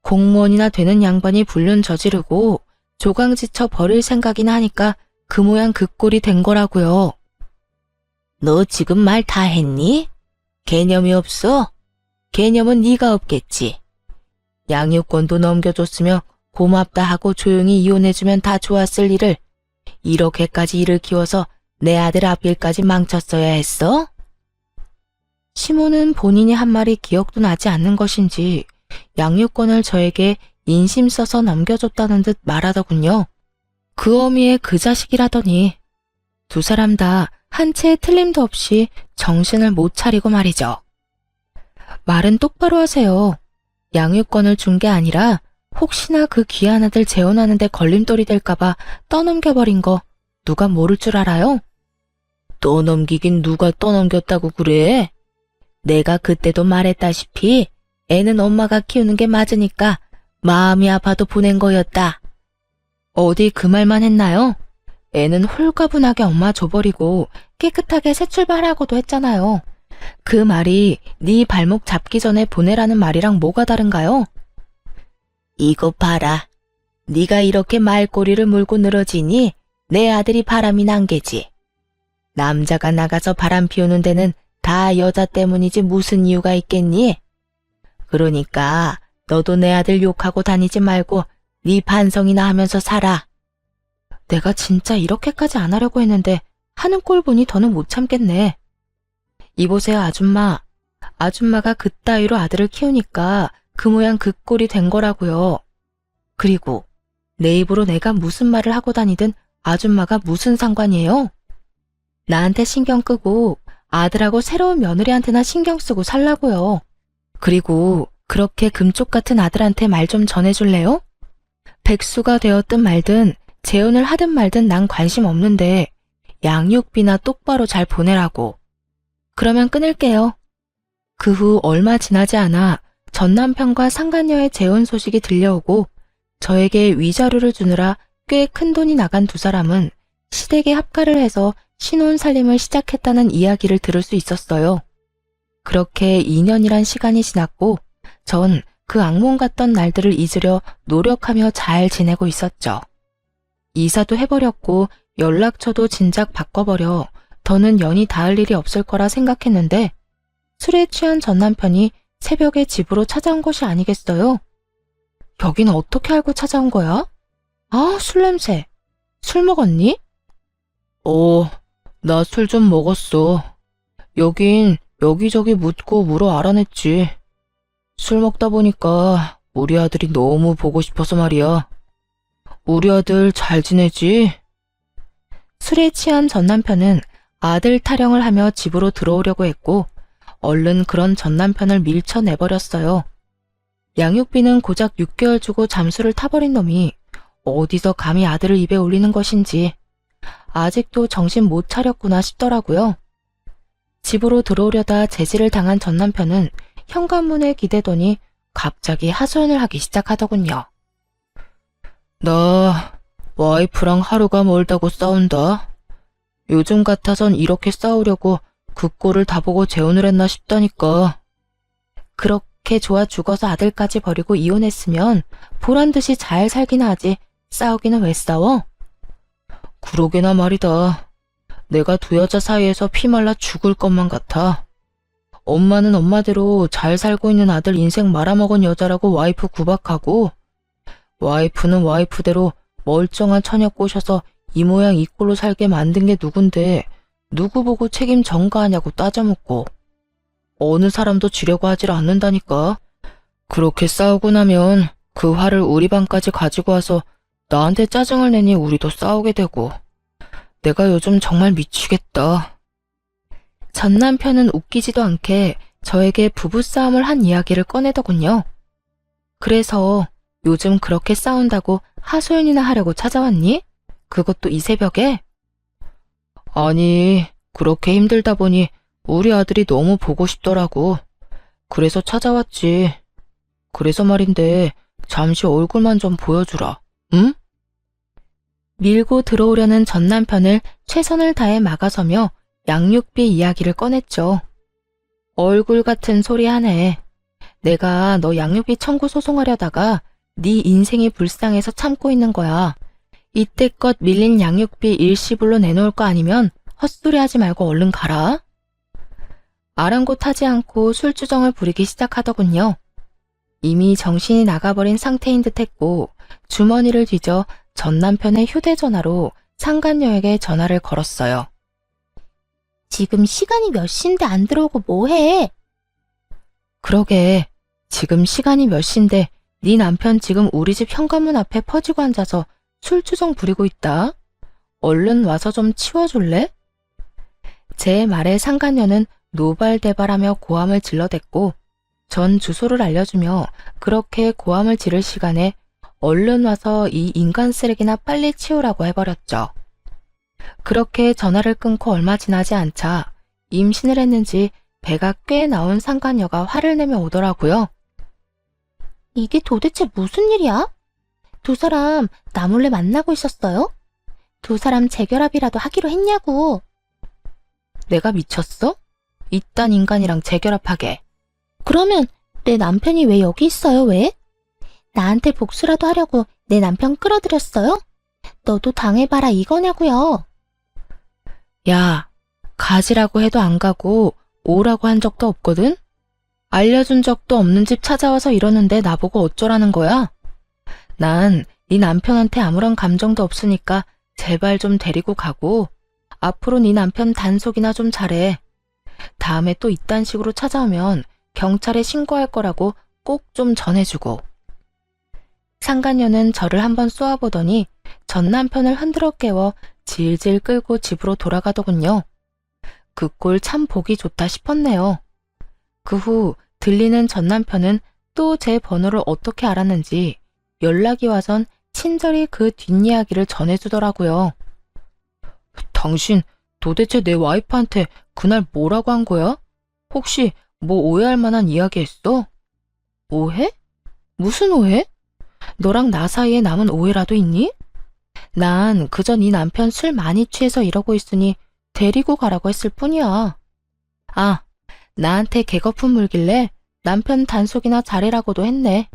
Speaker 1: 공무원이나 되는 양반이 불륜 저지르고 조강지쳐 버릴 생각이나 하니까 그 모양 그 꼴이 된 거라고요. 너 지금 말 다 했니? 개념이 없어? 개념은 네가 없겠지. 양육권도 넘겨줬으며 고맙다 하고 조용히 이혼해주면 다 좋았을 일을 이렇게까지 일을 키워서 내 아들 앞일까지 망쳤어야 했어? 시모는 본인이 한 말이 기억도 나지 않는 것인지 양육권을 저에게 인심 써서 넘겨줬다는 듯 말하더군요. 그 어미의 그 자식이라더니 두 사람 다 한 채의 틀림도 없이 정신을 못 차리고 말이죠. 말은 똑바로 하세요. 양육권을 준 게 아니라 혹시나 그 귀한 아들 재혼하는데 걸림돌이 될까봐 떠넘겨버린 거 누가 모를 줄 알아요? 떠넘기긴 누가 떠넘겼다고 그래? 내가 그때도 말했다시피 애는 엄마가 키우는 게 맞으니까 마음이 아파도 보낸 거였다. 어디 그 말만 했나요? 애는 홀가분하게 엄마 줘버리고 깨끗하게 새 출발하고도 했잖아요. 그 말이 네 발목 잡기 전에 보내라는 말이랑 뭐가 다른가요? 이거 봐라. 네가 이렇게 말꼬리를 물고 늘어지니 내 아들이 바람이 난 게지. 남자가 나가서 바람 피우는 데는 다 여자 때문이지 무슨 이유가 있겠니? 그러니까 너도 내 아들 욕하고 다니지 말고 네 반성이나 하면서 살아. 내가 진짜 이렇게까지 안 하려고 했는데 하는 꼴 보니 더는 못 참겠네. 이보세요, 아줌마. 아줌마가 그따위로 아들을 키우니까 그 모양 그 꼴이 된 거라고요. 그리고 내 입으로 내가 무슨 말을 하고 다니든 아줌마가 무슨 상관이에요? 나한테 신경 끄고 아들하고 새로운 며느리한테나 신경 쓰고 살라고요. 그리고 그렇게 금쪽 같은 아들한테 말 좀 전해줄래요? 백수가 되었든 말든 재혼을 하든 말든 난 관심 없는데 양육비나 똑바로 잘 보내라고. 그러면 끊을게요. 그 후 얼마 지나지 않아 전 남편과 상간녀의 재혼 소식이 들려오고 저에게 위자료를 주느라 꽤 큰 돈이 나간 두 사람은 시댁에 합가를 해서 신혼 살림을 시작했다는 이야기를 들을 수 있었어요. 그렇게 2년이란 시간이 지났고 전 그 악몽 같던 날들을 잊으려 노력하며 잘 지내고 있었죠. 이사도 해버렸고 연락처도 진작 바꿔버려 더는 연이 닿을 일이 없을 거라 생각했는데 술에 취한 전 남편이 새벽에 집으로 찾아온 것이 아니겠어요? 여긴 어떻게 알고 찾아온 거야? 아, 술 냄새. 술 먹었니?
Speaker 2: 나 술 좀 먹었어. 여긴 여기저기 묻고 물어 알아냈지. 술 먹다 보니까 우리 아들이 너무 보고 싶어서 말이야. 우리 아들 잘 지내지?
Speaker 1: 술에 취한 전 남편은 아들 타령을 하며 집으로 들어오려고 했고 얼른 그런 전 남편을 밀쳐내버렸어요. 양육비는 고작 6개월 주고 잠수를 타버린 놈이 어디서 감히 아들을 입에 올리는 것인지 아직도 정신 못 차렸구나 싶더라고요. 집으로 들어오려다 제지를 당한 전 남편은 현관문에 기대더니 갑자기 하소연을 하기 시작하더군요.
Speaker 2: 나 와이프랑 하루가 멀다고 싸운다. 요즘 같아선 이렇게 싸우려고 그 꼴을 다 보고 재혼을 했나 싶다니까.
Speaker 1: 그렇게 좋아 죽어서 아들까지 버리고 이혼했으면 보란듯이 잘 살기나 하지 싸우기는 왜 싸워?
Speaker 2: 그러게나 말이다. 내가 두 여자 사이에서 피말라 죽을 것만 같아. 엄마는 엄마대로 잘 살고 있는 아들 인생 말아먹은 여자라고 와이프 구박하고 와이프는 와이프대로 멀쩡한 처녀 꼬셔서 이 모양 이 꼴로 살게 만든 게 누군데 누구 보고 책임 전가하냐고 따져묻고 어느 사람도 지려고 하질 않는다니까. 그렇게 싸우고 나면 그 화를 우리 방까지 가지고 와서 나한테 짜증을 내니 우리도 싸우게 되고 내가 요즘 정말 미치겠다.
Speaker 1: 전 남편은 웃기지도 않게 저에게 부부싸움을 한 이야기를 꺼내더군요. 그래서 요즘 그렇게 싸운다고 하소연이나 하려고 찾아왔니? 그것도 이 새벽에?
Speaker 2: 아니, 그렇게 힘들다 보니 우리 아들이 너무 보고 싶더라고. 그래서 찾아왔지. 그래서 말인데 잠시 얼굴만 좀 보여주라. 응?
Speaker 1: 밀고 들어오려는 전 남편을 최선을 다해 막아서며 양육비 이야기를 꺼냈죠. 얼굴 같은 소리 하네. 내가 너 양육비 청구 소송하려다가 네 인생이 불쌍해서 참고 있는 거야. 이때껏 밀린 양육비 일시불로 내놓을 거 아니면 헛소리 하지 말고 얼른 가라. 아랑곳하지 않고 술주정을 부리기 시작하더군요. 이미 정신이 나가버린 상태인 듯했고 주머니를 뒤져 전 남편의 휴대전화로 상간녀에게 전화를 걸었어요. 지금 시간이 몇 시인데 안 들어오고 뭐해? 그러게, 지금 시간이 몇 시인데 네 남편 지금 우리 집 현관문 앞에 퍼지고 앉아서 술주정 부리고 있다. 얼른 와서 좀 치워줄래? 제 말에 상간녀는 노발대발하며 고함을 질러댔고 전 주소를 알려주며 그렇게 고함을 지를 시간에 얼른 와서 이 인간 쓰레기나 빨리 치우라고 해버렸죠. 그렇게 전화를 끊고 얼마 지나지 않자 임신을 했는지 배가 꽤 나온 상간녀가 화를 내며 오더라고요. 이게 도대체 무슨 일이야? 두 사람 나 몰래 만나고 있었어요? 두 사람 재결합이라도 하기로 했냐고. 내가 미쳤어? 이딴 인간이랑 재결합하게. 그러면 내 남편이 왜 여기 있어요, 왜? 나한테 복수라도 하려고 내 남편 끌어들였어요? 너도 당해봐라 이거냐고요. 야, 가지라고 해도 안 가고 오라고 한 적도 없거든? 알려준 적도 없는 집 찾아와서 이러는데 나보고 어쩌라는 거야? 난 네 남편한테 아무런 감정도 없으니까 제발 좀 데리고 가고 앞으로 네 남편 단속이나 좀 잘해. 다음에 또 이딴 식으로 찾아오면 경찰에 신고할 거라고 꼭 좀 전해주고. 상간녀는 저를 한번 쏘아보더니 전 남편을 흔들어 깨워 질질 끌고 집으로 돌아가더군요. 그 꼴 참 보기 좋다 싶었네요. 그 후 들리는 전 남편은 또 제 번호를 어떻게 알았는지 연락이 와선 친절히 그 뒷이야기를 전해주더라고요. 당신 도대체 내 와이프한테 그날 뭐라고 한 거야? 혹시 뭐 오해할 만한 이야기 했어? 오해? 무슨 오해? 너랑 나 사이에 남은 오해라도 있니? 난 그저 네 남편 술 많이 취해서 이러고 있으니 데리고 가라고 했을 뿐이야. 아, 나한테 개거품 물길래 남편 단속이나 잘해라고도 했네.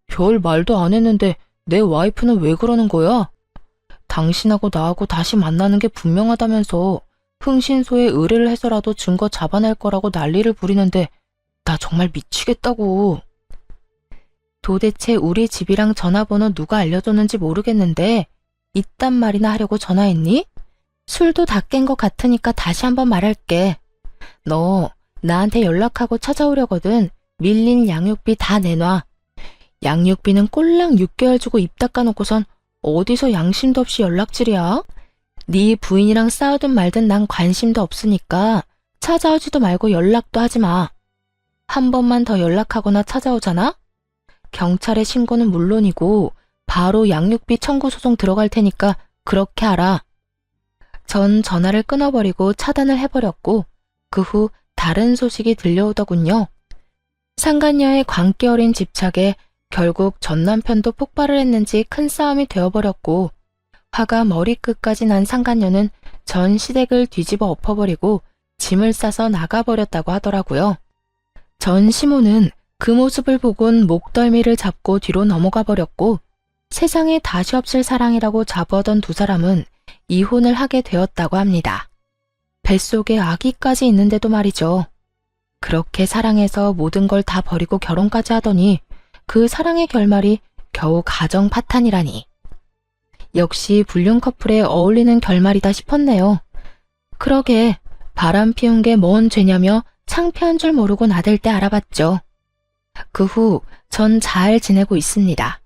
Speaker 1: 별 말도 안 했는데 내 와이프는 왜 그러는 거야? 당신하고 나하고 다시 만나는 게 분명하다면서 흥신소에 의뢰를 해서라도 증거 잡아낼 거라고 난리를 부리는데 나 정말 미치겠다고. 도대체 우리 집이랑 전화번호 누가 알려줬는지 모르겠는데 이딴 말이나 하려고 전화했니? 술도 다 깬 것 같으니까 다시 한번 말할게. 너 나한테 연락하고 찾아오려거든 밀린 양육비 다 내놔. 양육비는 꼴랑 6개월 주고 입 닦아놓고선 어디서 양심도 없이 연락질이야? 네 부인이랑 싸우든 말든 난 관심도 없으니까 찾아오지도 말고 연락도 하지 마. 한 번만 더 연락하거나 찾아오잖아? 경찰에 신고는 물론이고 바로 양육비 청구 소송 들어갈 테니까 그렇게 알아. 전 전화를 끊어버리고 차단을 해버렸고 그 후 다른 소식이 들려오더군요. 상간녀의 광기 어린 집착에 결국 전 남편도 폭발을 했는지 큰 싸움이 되어버렸고 화가 머리끝까지 난 상간녀는 전 시댁을 뒤집어 엎어버리고 짐을 싸서 나가버렸다고 하더라고요. 전 시모는 그 모습을 보곤 목덜미를 잡고 뒤로 넘어가 버렸고 세상에 다시 없을 사랑이라고 자부하던 두 사람은 이혼을 하게 되었다고 합니다. 뱃속에 아기까지 있는데도 말이죠. 그렇게 사랑해서 모든 걸 다 버리고 결혼까지 하더니 그 사랑의 결말이 겨우 가정 파탄이라니. 역시 불륜 커플에 어울리는 결말이다 싶었네요. 그러게 바람 피운 게 뭔 죄냐며 창피한 줄 모르고 나댈 때 알아봤죠. 그 후 전 잘 지내고 있습니다.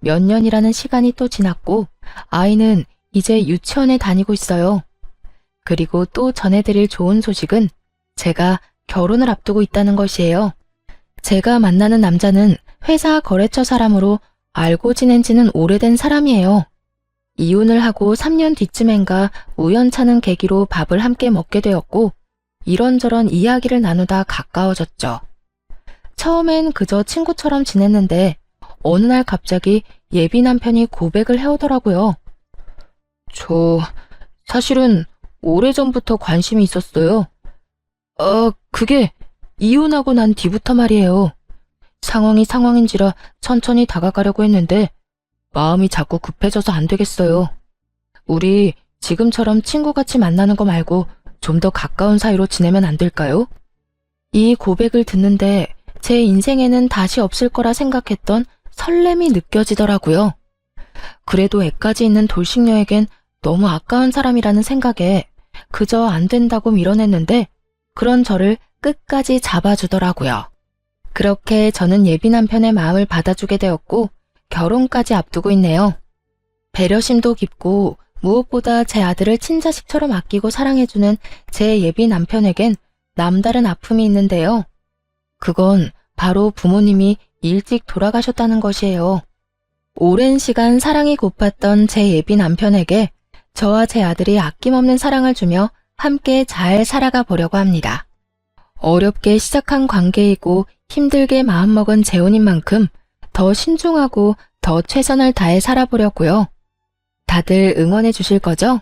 Speaker 1: 몇 년이라는 시간이 또 지났고 아이는 이제 유치원에 다니고 있어요. 그리고 또 전해드릴 좋은 소식은 제가 결혼을 앞두고 있다는 것이에요. 제가 만나는 남자는 회사 거래처 사람으로 알고 지낸 지는 오래된 사람이에요. 이혼을 하고 3년 뒤쯤엔가 우연찮은 계기로 밥을 함께 먹게 되었고 이런저런 이야기를 나누다 가까워졌죠. 처음엔 그저 친구처럼 지냈는데 어느 날 갑자기 예비 남편이 고백을 해오더라고요.
Speaker 2: 저 사실은 오래전부터 관심이 있었어요. 그게 이혼하고 난 뒤부터 말이에요. 상황이 상황인지라 천천히 다가가려고 했는데 마음이 자꾸 급해져서 안 되겠어요. 우리 지금처럼 친구같이 만나는 거 말고 좀 더 가까운 사이로 지내면 안 될까요? 이 고백을 듣는데 제 인생에는 다시 없을 거라 생각했던 설렘이 느껴지더라고요. 그래도 애까지 있는 돌싱녀에겐 너무 아까운 사람이라는 생각에 그저 안 된다고 밀어냈는데 그런 저를 끝까지 잡아주더라고요. 그렇게 저는 예비 남편의 마음을 받아주게 되었고 결혼까지 앞두고 있네요. 배려심도 깊고 무엇보다 제 아들을 친자식처럼 아끼고 사랑해주는 제 예비 남편에겐 남다른 아픔이 있는데요. 그건 바로 부모님이 일찍 돌아가셨다는 것이에요. 오랜 시간 사랑이 고팠던 제 예비 남편에게 저와 제 아들이 아낌없는 사랑을 주며 함께 잘 살아가 보려고 합니다. 어렵게 시작한 관계이고 힘들게 마음먹은 재혼인 만큼 더 신중하고 더 최선을 다해 살아보려고요. 다들 응원해 주실 거죠?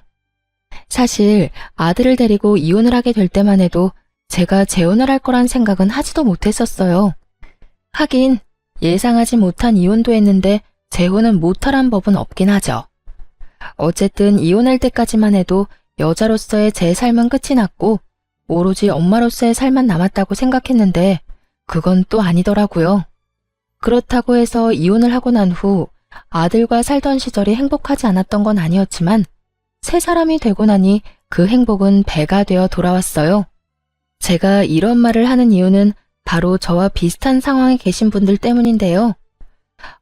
Speaker 2: 사실 아들을 데리고 이혼을 하게 될 때만 해도 제가 재혼을 할 거란 생각은 하지도 못했었어요. 하긴 예상하지 못한 이혼도 했는데 재혼은 못하란 법은 없긴 하죠. 어쨌든 이혼할 때까지만 해도 여자로서의 제 삶은 끝이 났고 오로지 엄마로서의 삶만 남았다고 생각했는데 그건 또 아니더라고요. 그렇다고 해서 이혼을 하고 난 후 아들과 살던 시절이 행복하지 않았던 건 아니었지만 새 사람이 되고 나니 그 행복은 배가 되어 돌아왔어요. 제가 이런 말을 하는 이유는 바로 저와 비슷한 상황에 계신 분들 때문인데요.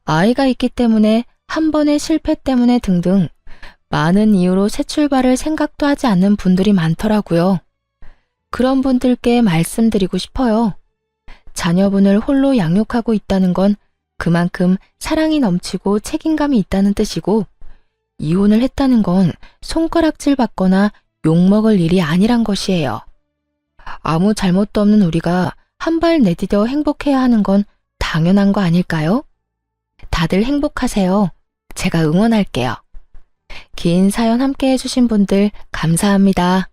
Speaker 2: 아이가 있기 때문에 한 번의 실패 때문에 등등 많은 이유로 새 출발을 생각도 하지 않는 분들이 많더라고요. 그런 분들께 말씀드리고 싶어요. 자녀분을 홀로 양육하고 있다는 건 그만큼 사랑이 넘치고 책임감이 있다는 뜻이고 이혼을 했다는 건 손가락질 받거나 욕먹을 일이 아니란 것이에요. 아무 잘못도 없는 우리가 한 발 내디뎌 행복해야 하는 건 당연한 거 아닐까요? 다들 행복하세요. 제가 응원할게요. 긴 사연 함께 해주신 분들 감사합니다.